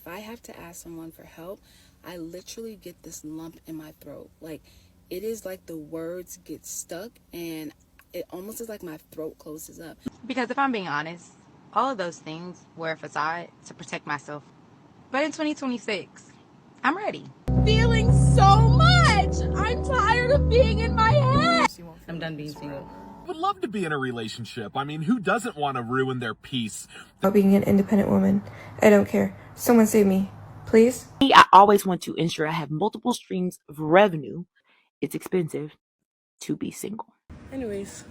if I have to ask someone for help, I literally get this lump in my throat. Like, it is like the words get stuck, and it almost is like my throat closes up. Because if I'm being honest, all of those things were a facade to protect myself. But in 2026, I'm ready. Feeling so much. I'm tired of being in my head. I'm done being single. Would love to be in a relationship. I mean, who doesn't want to ruin their peace? About being an independent woman. I don't care. Someone save me, please. I always want to ensure I have multiple streams of revenue. It's expensive to be single. Anyways.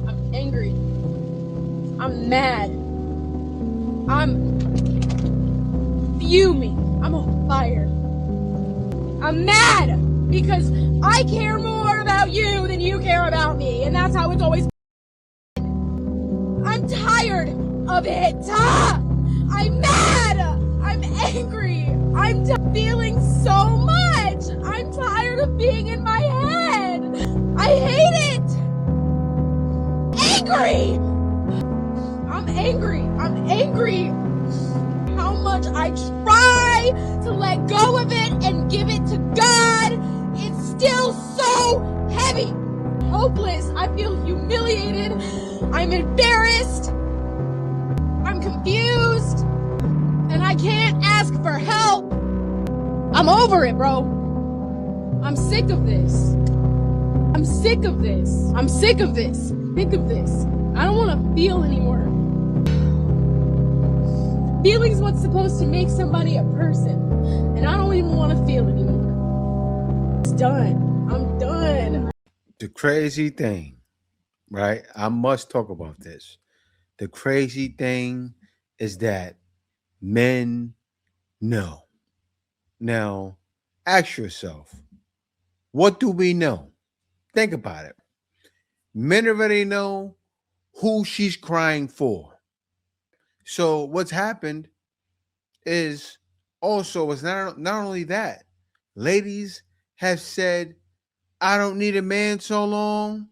I'm angry. I'm mad. I'm fuming. I'm on fire. I'm mad because I care more about you than you care about me, and that's how it's always. I'm tired of it. I'm mad. I'm angry. I'm feeling so much. I'm tired of being in my head. I hate it. Angry. I'm angry. I'm angry. How much I try to let go of it and give it to God, it's still so heavy. Hopeless. I feel humiliated. I'm embarrassed. I'm confused. And I can't ask for help. I'm over it, bro. I'm sick of this. I'm sick of this. I'm sick of this. Sick of this. I don't want to feel anymore. Feeling's what's supposed to make somebody a person. And I don't even want to feel anymore. It's done. I'm done. The crazy thing, right? I must talk about this. The crazy thing is that men know. Now, ask yourself, what do we know? Think about it. Men already know who she's crying for. So what's happened is also, it's not only that. Ladies have said, I don't need a man so long.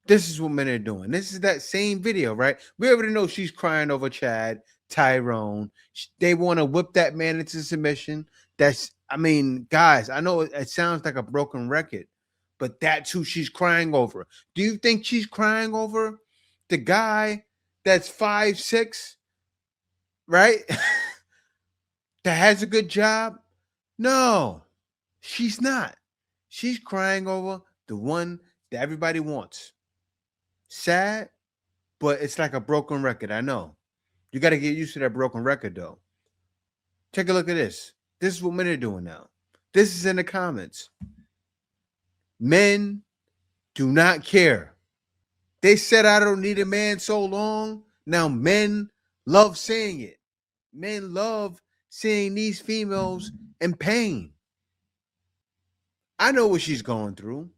This is what men are doing. This is that same video, right? We already know she's crying over Chad, Tyrone. They want to whip that man into submission. I mean, guys, I know it sounds like a broken record, but that's who she's crying over. Do you think she's crying over the guy that's 5'6", right? That has a good job? No, she's not. She's crying over the one that everybody wants. Sad, but it's like a broken record. I know. You got to get used to that broken record, though. Take a look at this. This is what men are doing now. This is in the comments. Men do not care. They said, I don't need a man so long. Now men love saying it. Men love seeing these females in pain. I know what she's going through,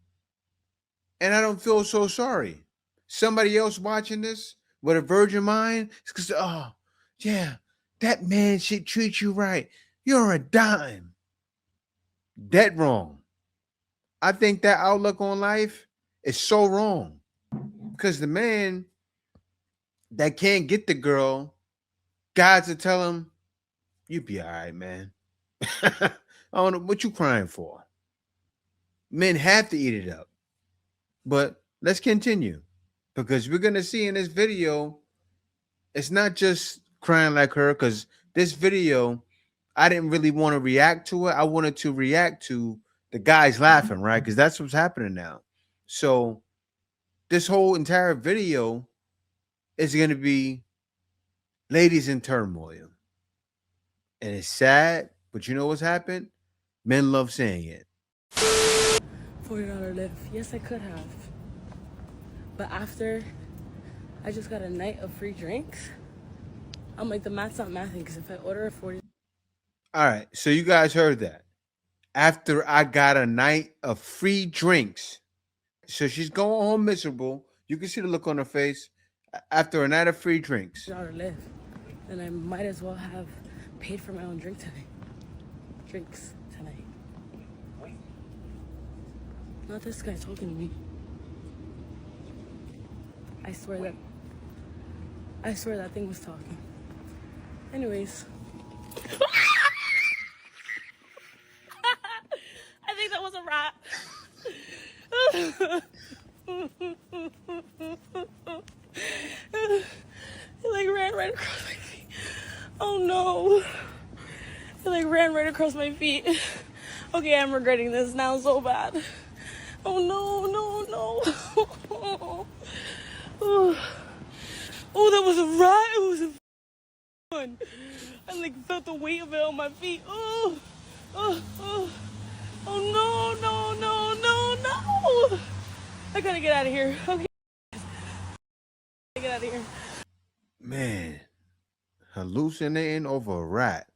and I don't feel so sorry. Somebody else watching this with a virgin mind is because, oh, yeah, that man should treat you right. You're a dime. Dead wrong. I think that outlook on life is so wrong because the man that can't get the girl, guys will tell him, you be all right, man. I don't know what you crying for. Men have to eat it up. But let's continue because we're going to see in this video, it's not just crying like her, because this video, I didn't really want to react to it. I wanted to react to the guys laughing, right? Because that's what's happening now. So this whole entire video is going to be ladies in turmoil. And it's sad, but you know what's happened? Men love saying it. $40 lift. Yes, I could have. But after I just got a night of free drinks, I'm like, the math's not mathing, because if I order a 40. All right, so you guys heard that. After I got a night of free drinks. So she's going home miserable. You can see the look on her face after a night of free drinks. $40 lift. And I might as well have paid for my own drinks tonight. Not this guy talking to me. I swear that thing was talking. Anyways. I think that was a rat. It like ran right across my feet. Oh no. It like ran right across my feet. Okay, I'm regretting this now so bad. Oh no, no, no. Oh, that was a rat. It was a one. I like felt the weight of it on my feet. Oh no, no, no, no, no. I gotta get out of here. Okay. Get out of here. Man, hallucinating over a rat.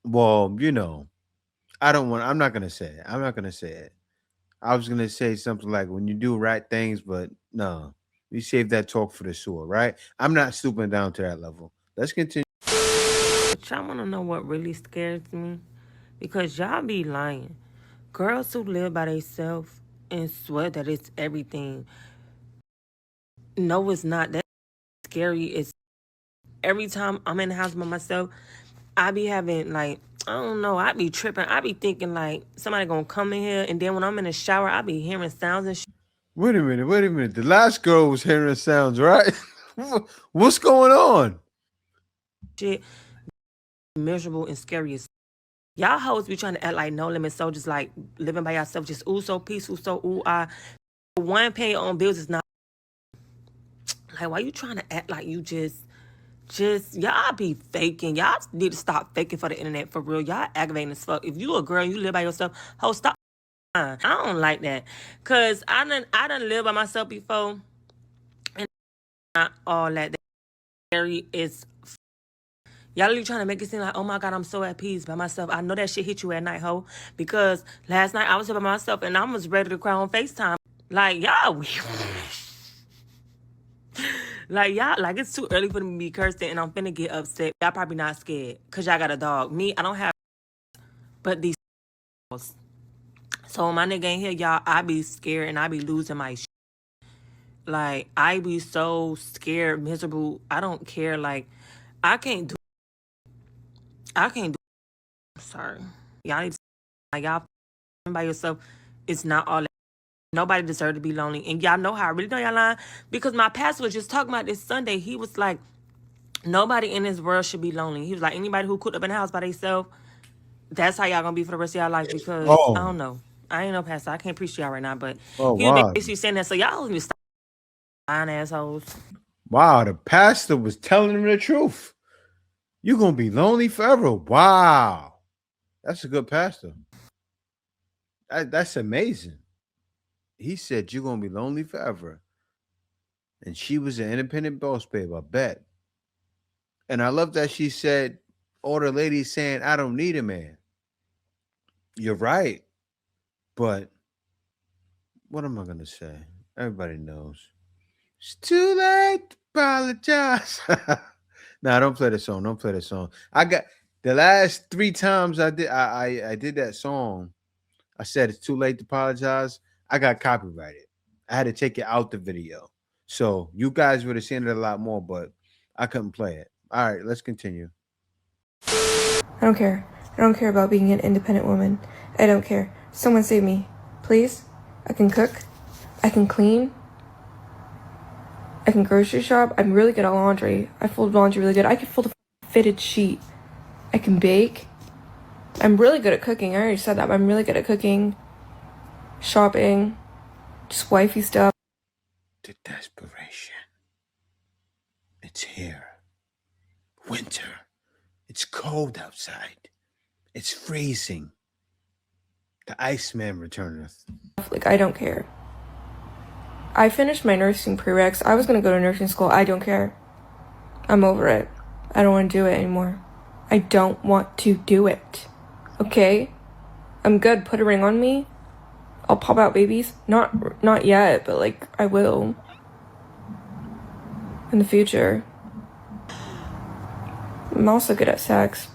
Well, you know, I'm not gonna say it. I'm not gonna say it. I was gonna say something like when you do rat things, but no. We save that talk for the sewer, right? I'm not stooping down to that level. Let's continue. But y'all wanna know what really scares me? Because y'all be lying. Girls who live by themselves and swear that it's everything. No, it's not. That's scary. It's every time I'm in the house by myself, I be having like, I don't know, I be tripping. I be thinking like somebody gonna come in here, and then when I'm in the shower, I be hearing sounds and shit. Wait a minute. The last girl was hearing sounds, right? What's going on? Miserable and scary as y'all hoes be trying to act like no limit soldiers, like living by yourself, just ooh so peaceful, so ooh one paying your own bills is not like, why you trying to act like you just y'all be faking. Y'all need to stop faking for the internet for real. Y'all aggravating as fuck. If you a girl and you live by yourself, ho, stop. I don't like that. Cause I done live by myself before, and not all that scary is. Y'all really trying to make it seem like, oh my God, I'm so at peace by myself. I know that shit hit you at night, ho. Because last night I was here by myself and I was ready to cry on FaceTime. Like, y'all, like, y'all, like, it's too early for me to be cursing and I'm finna get upset. Y'all probably not scared because y'all got a dog. Me, I don't have, but these. So when my nigga ain't here, y'all, I be scared and I be losing my shit. Like, I be so scared, miserable. I don't care. Like, I can't do. Sorry. Y'all need to, like, y'all by yourself. It's not all that. Nobody deserves to be lonely. And y'all know how I really know y'all lying. Because my pastor was just talking about this Sunday. He was like, nobody in this world should be lonely. He was like, anybody who cooked up in the house by themselves, that's how y'all gonna be for the rest of y'all life. Because, I don't know. I ain't no pastor. I can't preach to y'all right now. But he was wow. basically saying that. So y'all need to stop lying assholes. Wow, the pastor was telling him the truth. You're gonna be lonely forever. Wow. That's a good pastor. That's amazing. He said you're gonna be lonely forever. And she was an independent boss babe, I bet. And I love that she said, all the ladies saying, I don't need a man. You're right. But what am I gonna say? Everybody knows. It's too late to apologize. Nah, don't play the song. Don't play the song. I got the last 3 times I did that song. I said it's too late to apologize. I got copyrighted. I had to take it out the video. So you guys would have seen it a lot more, but I couldn't play it. All right, let's continue. I don't care. I don't care about being an independent woman. I don't care. Someone save me. Please? I can cook. I can clean. I can grocery shop. I'm really good at laundry. I fold laundry really good. I can fold a fitted sheet. I can bake. I'm really good at cooking. I already said that, but I'm really good at cooking. Shopping. Just wifey stuff. The desperation. It's here. Winter. It's cold outside. It's freezing. The Iceman returneth. Like, I don't care. I finished my nursing prereqs. I was gonna go to nursing school. I don't care. I'm over it. I don't want to do it anymore. I don't want to do it. Okay? I'm good. Put a ring on me. I'll pop out babies. Not yet, but like I will. In the future. I'm also good at sex.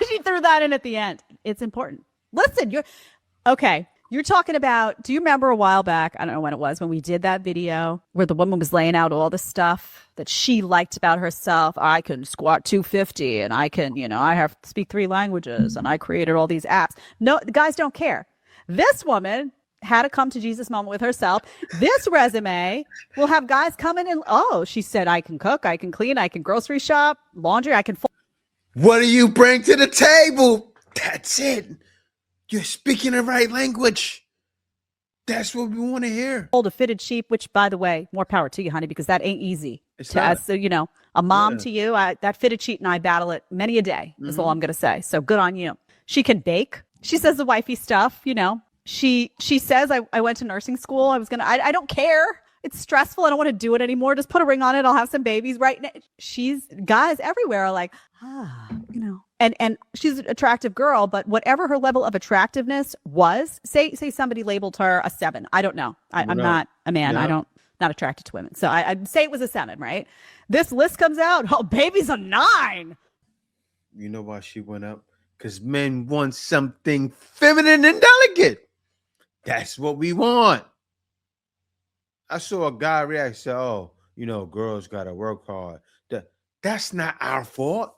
She threw that in at the end. It's important. Listen, you're talking about, do you remember a while back, I don't know when it was, when we did that video where the woman was laying out all the stuff that she liked about herself? I can squat 250 and I can, I have to speak 3 languages and I created all these apps. No, the guys don't care. This woman had a come to Jesus moment with herself. This resume will have guys come in and, she said, I can cook, I can clean, I can grocery shop, laundry, I can fold. What do you bring to the table? That's it. You're speaking the right language. That's what we want to hear. Hold a fitted sheep, which, by the way, more power to you, honey, because that ain't easy. It's not. As a mom to you, that fitted sheet and I battle it many a day, is all I'm going to say. So good on you. She can bake. She says the wifey stuff, She says, I went to nursing school. I don't care. It's stressful. I don't want to do it anymore. Just put a ring on it. I'll have some babies right now. Guys everywhere are like, and she's an attractive girl, but whatever her level of attractiveness was, say somebody labeled her a 7. I don't know. I'm not a man. No. Not attracted to women. So I'd say it was a 7, right? This list comes out. Oh, baby's a 9. You know why she went up? Because men want something feminine and delicate. That's what we want. I saw a guy react, say, girls got to work hard. That's not our fault.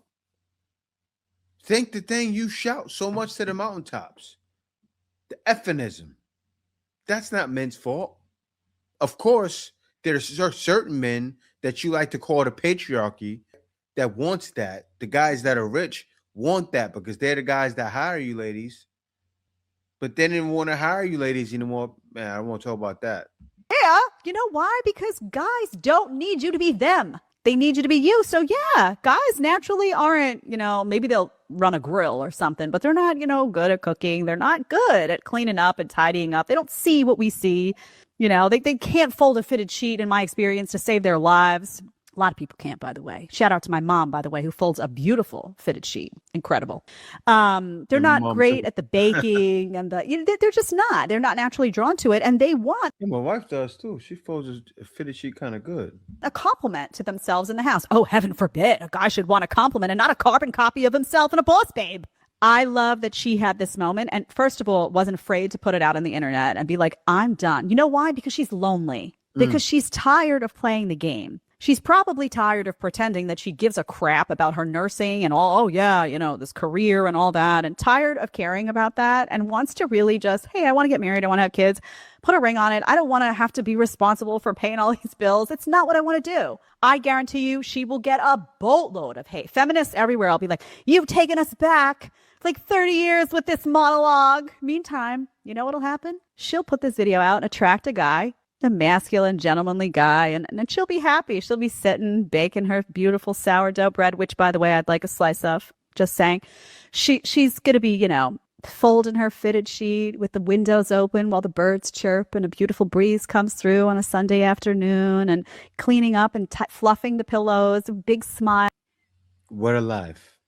Think the thing you shout so much to the mountaintops. The effinism. That's not men's fault. Of course, there's certain men that you like to call the patriarchy that wants that. The guys that are rich want that because they're the guys that hire you ladies. But they didn't want to hire you ladies anymore. Man, I don't want to talk about that. Yeah. You know why? Because guys don't need you to be them. They need you to be you. So yeah, guys naturally aren't, maybe they'll run a grill or something, but they're not, good at cooking. They're not good at cleaning up and tidying up. They don't see what we see. They can't fold a fitted sheet, in my experience, to save their lives. A lot of people can't, by the way. Shout out to my mom, by the way, who folds a beautiful fitted sheet. Incredible. They're not great at the baking and they're just not. They're not naturally drawn to it, and they want. Yeah, my wife does too. She folds a fitted sheet kind of good. A compliment to themselves in the house. Oh, heaven forbid, a guy should want a compliment and not a carbon copy of himself and a boss babe. I love that she had this moment, and first of all, wasn't afraid to put it out on the internet and be like, I'm done. You know why? Because she's lonely. Because she's tired of playing the game. She's probably tired of pretending that she gives a crap about her nursing and all, this career and all that, and tired of caring about that, and wants to really just, hey, I want to get married. I want to have kids. Put a ring on it. I don't want to have to be responsible for paying all these bills. It's not what I want to do. I guarantee you she will get a boatload of hate. Feminists everywhere, I'll be like, you've taken us back like 30 years with this monologue. Meantime, you know what'll happen? She'll put this video out and attract a guy, a masculine, gentlemanly guy, and she'll be happy. She'll be sitting, baking her beautiful sourdough bread, which, by the way, I'd like a slice of. Just saying. She's going to be, folding her fitted sheet with the windows open while the birds chirp and a beautiful breeze comes through on a Sunday afternoon, and cleaning up and fluffing the pillows, a big smile. What a life.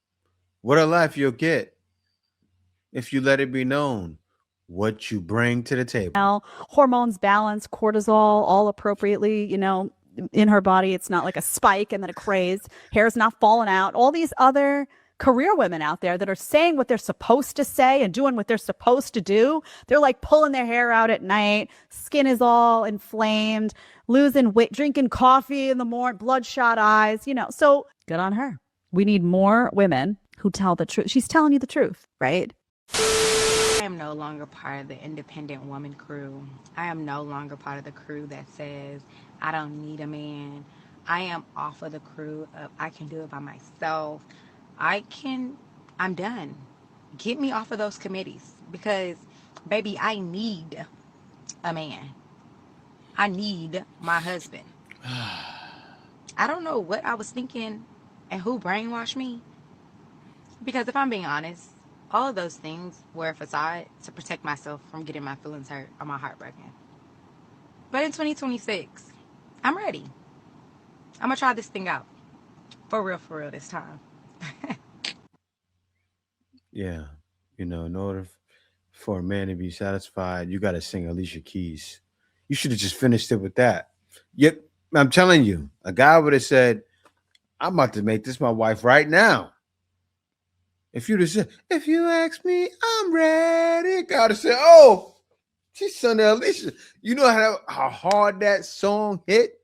What a life you'll get if you let it be known what you bring to the table. Hormones balance, cortisol, all appropriately, in her body. It's not like a spike and then a craze. Hair's not falling out. All these other career women out there that are saying what they're supposed to say and doing what they're supposed to do. They're like pulling their hair out at night. Skin is all inflamed, losing weight, drinking coffee in the morning, bloodshot eyes, So good on her. We need more women who tell the truth. She's telling you the truth, right? I am no longer part of the independent woman crew. I am no longer part of the crew that says, I don't need a man. I am off of the crew of, I can do it by myself. I'm done. Get me off of those committees because, baby, I need a man. I need my husband. I don't know what I was thinking and who brainwashed me. Because if I'm being honest, all of those things were a facade to protect myself from getting my feelings hurt or my heart broken. But in 2026, I'm ready. I'm going to try this thing out. For real this time. Yeah. In order for a man to be satisfied, you got to sing Alicia Keys. You should have just finished it with that. Yep. I'm telling you, a guy would have said, I'm about to make this my wife right now. If you'd have said, if you ask me, I'm ready, God have said, oh, she's son of Alicia. You know how hard that song hit?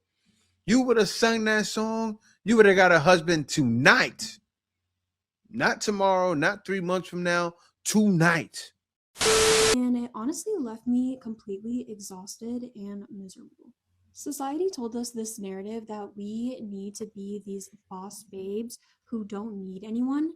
You would have sung that song, you would have got a husband tonight. Not tomorrow, not 3 months from now, tonight. And it honestly left me completely exhausted and miserable. Society told us this narrative that we need to be these boss babes who don't need anyone,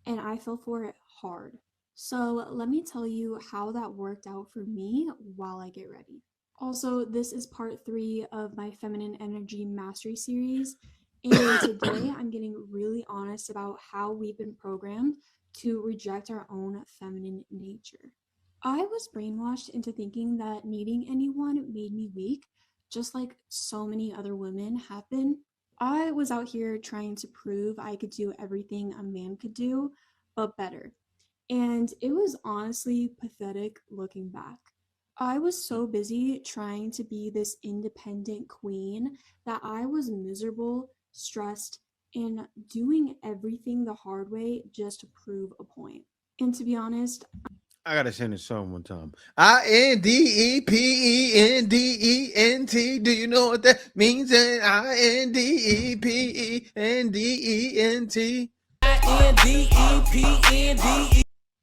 and I fell for it hard. So let me tell you how that worked out for me while I get ready. Also, this is part 3 of my Feminine Energy Mastery series, and today I'm getting really honest about how we've been programmed to reject our own feminine nature. I was brainwashed into thinking that needing anyone made me weak, just like so many other women have been. I was out here trying to prove I could do everything a man could do, but better. And it was honestly pathetic looking back. I was so busy trying to be this independent queen that I was miserable, stressed, and doing everything the hard way just to prove a point. And to be honest, I gotta sing this song one time. INDEPENDENT. Do you know what that means? INDEPENDENT.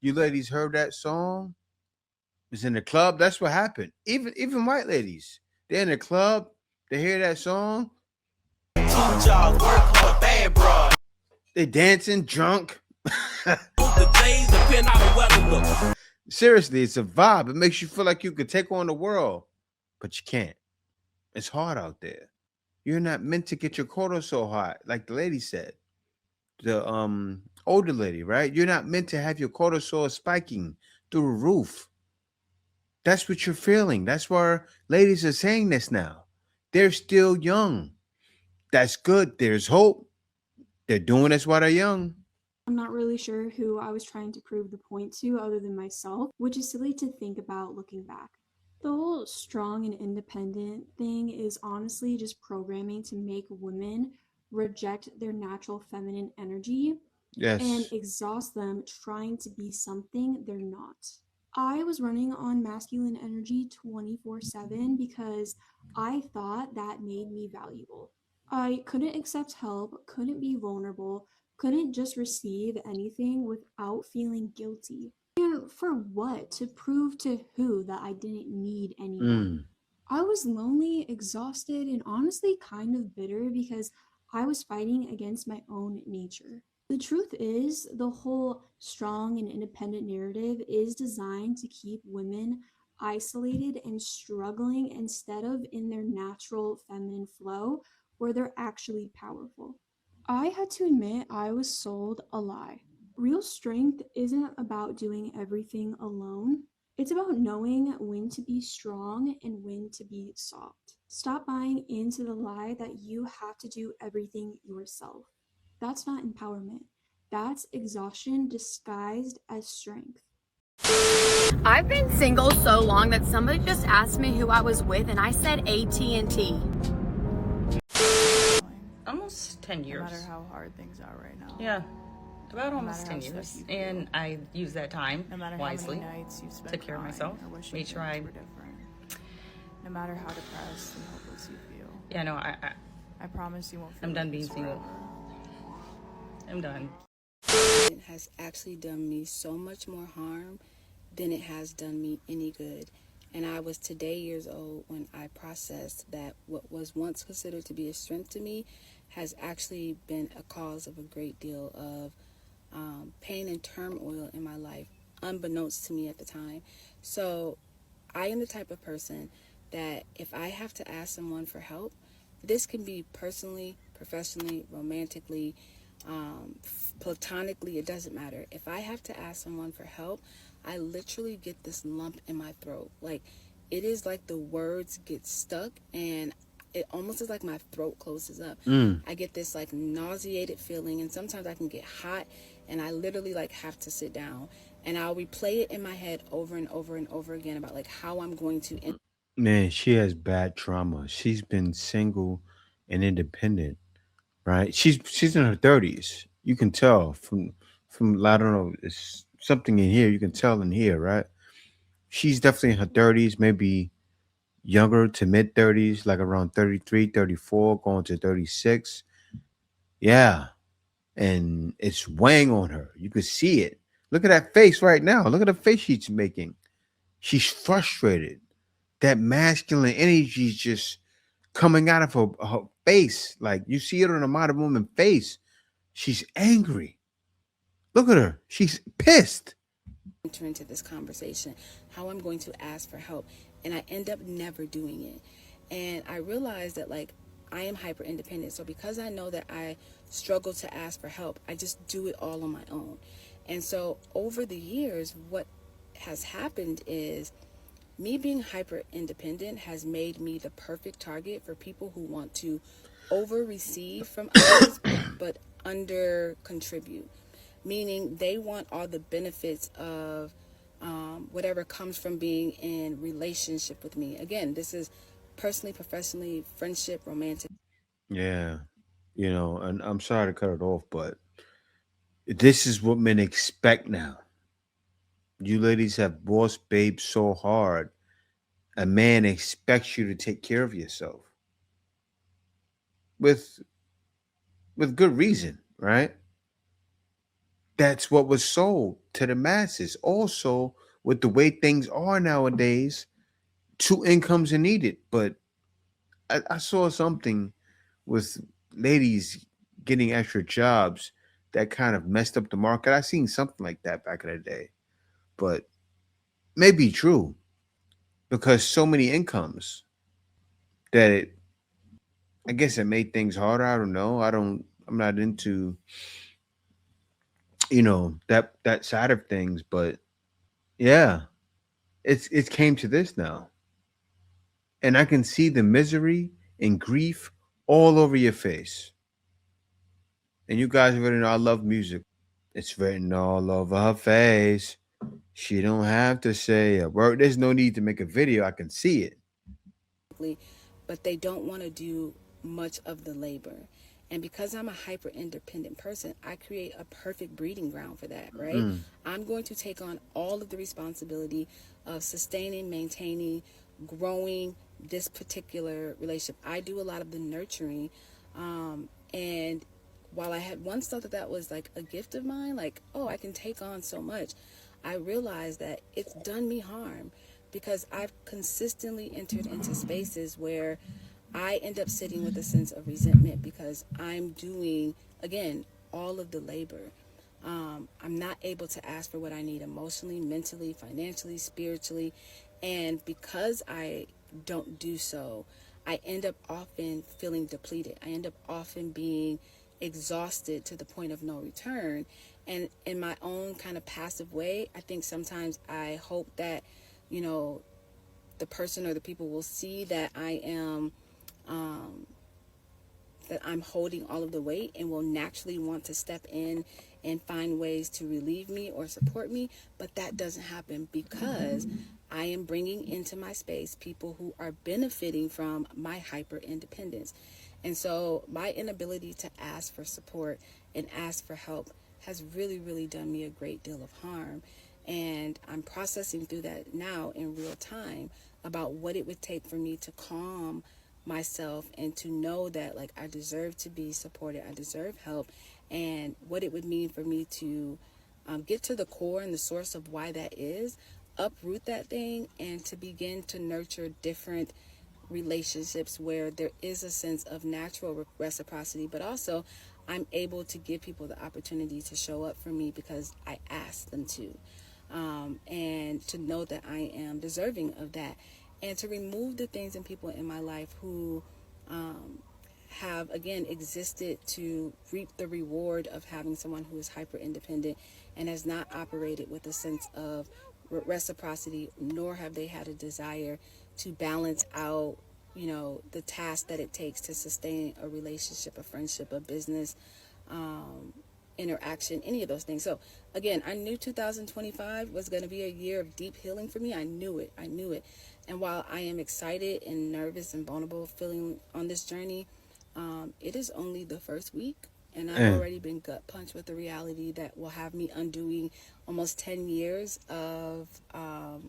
You ladies heard that song? It's in the club. That's what happened. Even white ladies, they're in the club. They hear that song. They dancing drunk. Seriously, it's a vibe. It makes you feel like you could take on the world, but you can't. It's hard out there. You're not meant to get your quota so high, like the lady said. The older lady, right? You're not meant to have your cortisol spiking through the roof. That's what you're feeling. That's why ladies are saying this now. They're still young. That's good. There's hope. They're doing this while they're young. I'm not really sure who I was trying to prove the point to other than myself, which is silly to think about looking back. The whole strong and independent thing is honestly just programming to make women reject their natural feminine energy and exhaust them trying to be something they're not. I was running on masculine energy 24/7 because I thought that made me valuable. I couldn't accept help, couldn't be vulnerable, couldn't just receive anything without feeling guilty. And for what? To prove to who that I didn't need anyone? I was lonely, exhausted, and honestly kind of bitter because I was fighting against my own nature. The truth is, the whole strong and independent narrative is designed to keep women isolated and struggling instead of in their natural feminine flow where they're actually powerful. I had to admit I was sold a lie. Real strength isn't about doing everything alone. It's about knowing when to be strong and when to be soft. Stop buying into the lie that you have to do everything yourself. That's not empowerment. That's exhaustion disguised as strength. I've been single so long that somebody just asked me who I was with and I said AT&T. Almost 10 years. No matter how hard things are right now. Yeah, about almost 10 years. And I used that time wisely. Took care of myself. Made sure I... No matter how depressed and hopeless you feel. Yeah, no, I promise you won't feel I'm done being single. I'm done. It has actually done me so much more harm than it has done me any good. And I was today years old when I processed that what was once considered to be a strength to me has actually been a cause of a great deal of pain and turmoil in my life, unbeknownst to me at the time. So I am the type of person that if I have to ask someone for help, this can be personally, professionally, romantically, platonically, it doesn't matter. If I have to ask someone for help, I literally get this lump in my throat. Like, it is like the words get stuck and it almost is like my throat closes up. I get this like nauseated feeling, and sometimes I can get hot and I literally like have to sit down and I'll replay it in my head over and over and over again about like how I'm going to Man, she has bad trauma. She's been single and independent, right? She's in her 30s. You can tell from I don't know, it's something in here. You can tell in here, right? She's definitely in her 30s, maybe younger to mid 30s, like around 33, 34, going to 36. Yeah. And it's weighing on her. You could see it. Look at that face right now. Look at the face she's making. She's frustrated. That masculine energy is just coming out of her face. Like you see it on a modern woman face. She's angry. Look at her. She's pissed. Enter into this conversation, how I'm going to ask for help, and I end up never doing it. And I realize that like I am hyper independent, so because I know that I struggle to ask for help, I just do it all on my own. And so over the years, what has happened is me being hyper independent has made me the perfect target for people who want to over receive from others but under contribute, meaning they want all the benefits of whatever comes from being in relationship with me. Again, this is personally, professionally, friendship, romantic. Yeah. And I'm sorry to cut it off, but this is what men expect now. You ladies have boss babe so hard. A man expects you to take care of yourself with good reason, right? That's what was sold to the masses. Also, with the way things are nowadays, two incomes are needed. But I saw something with ladies getting extra jobs that kind of messed up the market. I seen something like that back in the day, but may be true because so many incomes that I guess it made things harder. I don't know. I'm not into that side of things, but yeah, it came to this now, and I can see the misery and grief all over your face. And you guys already know I love music. It's written all over her face. She don't have to say a word. There's no need to make a video. I can see it. But they don't want to do much of the labor. And because I'm a hyper independent person, I create a perfect breeding ground for that, right? I'm going to take on all of the responsibility of sustaining, maintaining, growing this particular relationship. I do a lot of the nurturing. And while I had once thought that that was like a gift of mine, like, oh, I can take on so much, I realized that it's done me harm because I've consistently entered into spaces where I end up sitting with a sense of resentment because I'm doing, again, all of the labor. I'm not able to ask for what I need emotionally, mentally, financially, spiritually. And because I don't do so, I end up often feeling depleted. I end up often being exhausted to the point of no return. And in my own kind of passive way, I think sometimes I hope that, you know, the person or the people will see that I am that I'm holding all of the weight and will naturally want to step in and find ways to relieve me or support me. But that doesn't happen because I am bringing into my space people who are benefiting from my hyper independence. And so my inability to ask for support and ask for help has really, really done me a great deal of harm. And I'm processing through that now in real time about what it would take for me to calm myself and to know that like I deserve to be supported, I deserve help, and what it would mean for me to get to the core and the source of why that is, uproot that thing, and to begin to nurture different relationships where there is a sense of natural reciprocity, but also I'm able to give people the opportunity to show up for me because I asked them to, and to know that I am deserving of that, and to remove the things and people in my life who have again existed to reap the reward of having someone who is hyper independent and has not operated with a sense of reciprocity, nor have they had a desire to balance out, you know, the task that it takes to sustain a relationship, a friendship, a business, interaction, any of those things. So again, I knew 2025 was going to be a year of deep healing for me. I knew it. And while I am excited and nervous and vulnerable feeling on this journey, it is only the first week. And I've already been gut punched with the reality that will have me undoing almost 10 years of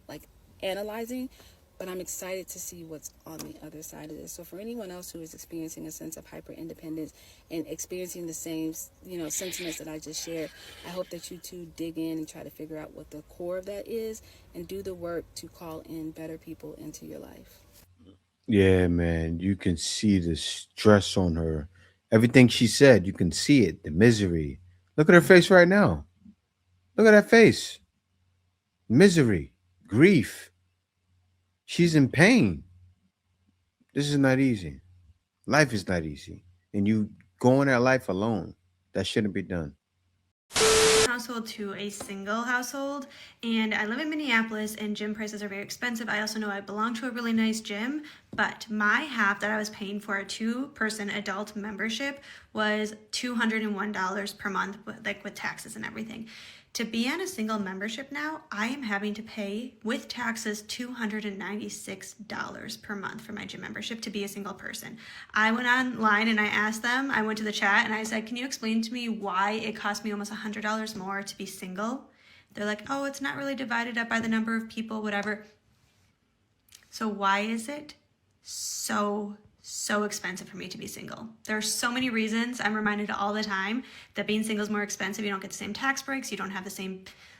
like analyzing. But I'm excited to see what's on the other side of this. So for anyone else who is experiencing a sense of hyper independence and experiencing the same, sentiments that I just shared, I hope that you too dig in and try to figure out what the core of that is and do the work to call in better people into your life. Yeah, man. You can see the stress on her. Everything she said, you can see it. The misery. Look at her face right now. Look at that face. Misery, grief. She's in pain. This is not easy. Life is not easy. And you going at life alone. That shouldn't be done. Household to a single household, and I live in Minneapolis and gym prices are very expensive. I also know I belong to a really nice gym, but my half that I was paying for a 2-person adult membership was $201 per month, like with taxes and everything. To be on a single membership now, I am having to pay with taxes $296 per month for my gym membership to be a single person. I went online and I asked them, I went to the chat and I said, can you explain to me why it cost me almost $100 more to be single? They're like, oh, it's not really divided up by the number of people, whatever. So why is it so expensive for me to be single? There are so many reasons. I'm reminded all the time that being single is more expensive. You don't get the same tax breaks. You don't have a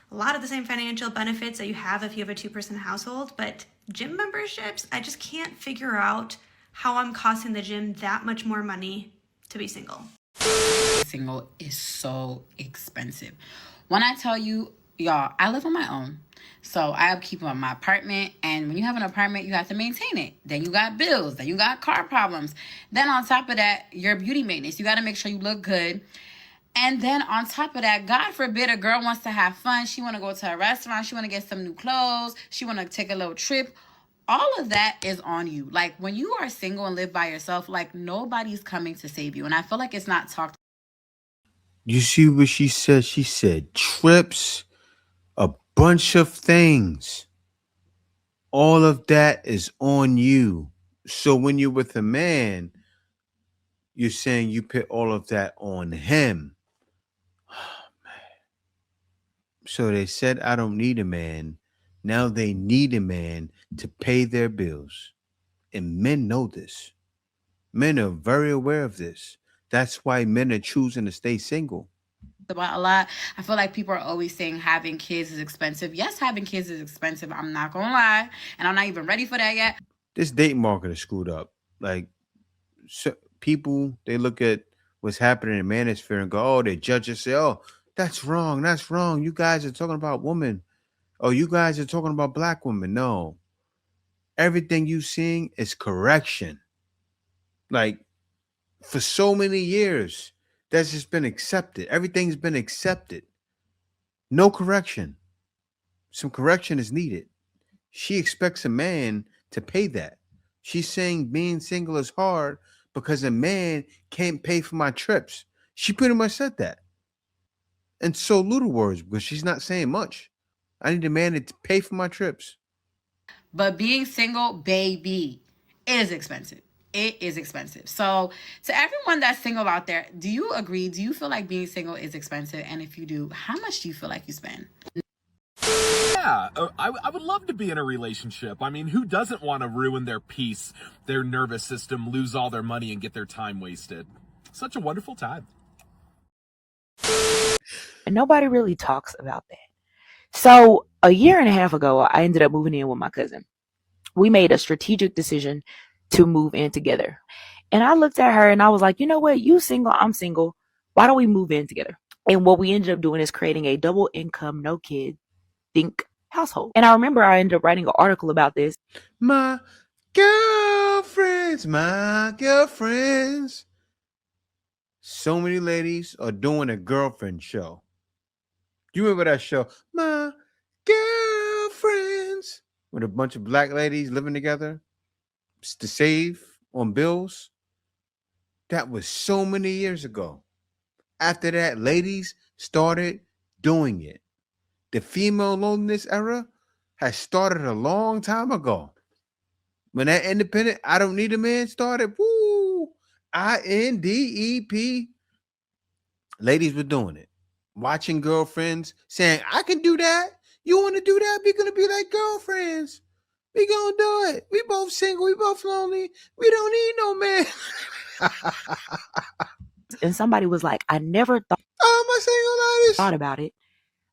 lot of the same financial benefits that you have if you have a 2-person household. But gym memberships, I just can't figure out how I'm costing the gym that much more money to be single. Single is so expensive. When I tell you, y'all, I live on my own. So I keep my apartment, and when you have an apartment, you have to maintain it. Then you got bills, then you got car problems. Then on top of that, your beauty maintenance. You got to make sure you look good. And then on top of that, God forbid a girl wants to have fun. She want to go to a restaurant. She want to get some new clothes. She want to take a little trip. All of that is on you. Like when you are single and live by yourself, like nobody's coming to save you. And I feel like it's not talked. You see what she said? She said trips, a bunch of things. All of that is on you. So when you're with a man, you're saying you put all of that on him. So they said, I don't need a man. Now they need a man to pay their bills. And men know this. Men are very aware of this. That's why men are choosing to stay single. About a lot. I feel like people are always saying having kids is expensive. Yes, having kids is expensive. I'm not gonna lie, and I'm not even ready for that yet. This date market is screwed up. Like people, they look at what's happening in manosphere and go, oh, they judge and say, oh, that's wrong. That's wrong. You guys are talking about women. Oh, you guys are talking about black women. No, everything you seeing is correction. Like for so many years, that's just been accepted. Everything's been accepted. No correction. Some correction is needed. She expects a man to pay that. She's saying being single is hard because a man can't pay for my trips. She pretty much said that. And so little words because she's not saying much. I need a man to pay for my trips. But being single, baby, is expensive. It is expensive. So to everyone that's single out there, do you agree? Do you feel like being single is expensive? And if you do, how much do you feel like you spend? Yeah, I would love to be in a relationship. I mean, who doesn't want to ruin their peace, their nervous system, lose all their money, and get their time wasted? Such a wonderful time. And nobody really talks about that. So a year and a half ago, I ended up moving in with my cousin. We made a strategic decision to move in together. And I looked at her and I was like, you know what? You single, I'm single. Why don't we move in together? And what we ended up doing is creating a double income, no kid, think household. And I remember I ended up writing an article about this. My girlfriends. So many ladies are doing a girlfriend show. Do you remember that show? My girlfriends. With a bunch of black ladies living together to save on bills. That was so many years ago. After that, ladies started doing it. The female loneliness era has started a long time ago. When that independent, I don't need a man started, woo, INDEP. Ladies were doing it. Watching girlfriends saying, I can do that. You want to do that? We're going to be like girlfriends. We going to do it. We both single. We both lonely. We don't need no man. And somebody was like, I never I'm thought about it.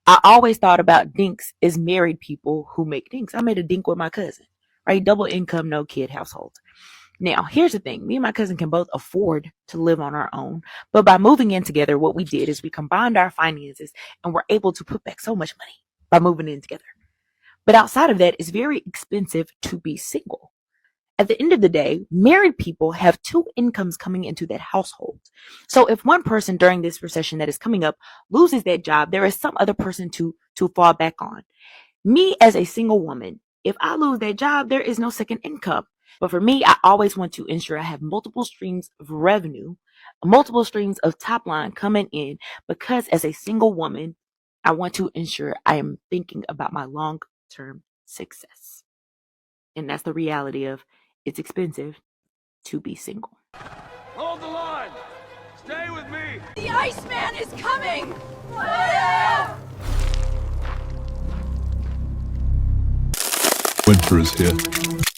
I always thought about dinks as married people who make dinks. I made a dink with my cousin, right? Double income, no kid household. Now, here's the thing. Me and my cousin can both afford to live on our own. But by moving in together, what we did is we combined our finances and were able to put back so much money by moving in together. But outside of that, it's very expensive to be single. At the end of the day, married people have two incomes coming into that household. So if one person during this recession that is coming up loses that job, there is some other person to fall back on. Me as a single woman, if I lose that job, there is no second income. But for me, I always want to ensure I have multiple streams of revenue, multiple streams of top line coming in, because as a single woman, I want to ensure I am thinking about my long-term success. And that's the reality of it's expensive to be single. Hold the line. Stay with me. The Iceman is coming! Winter is here.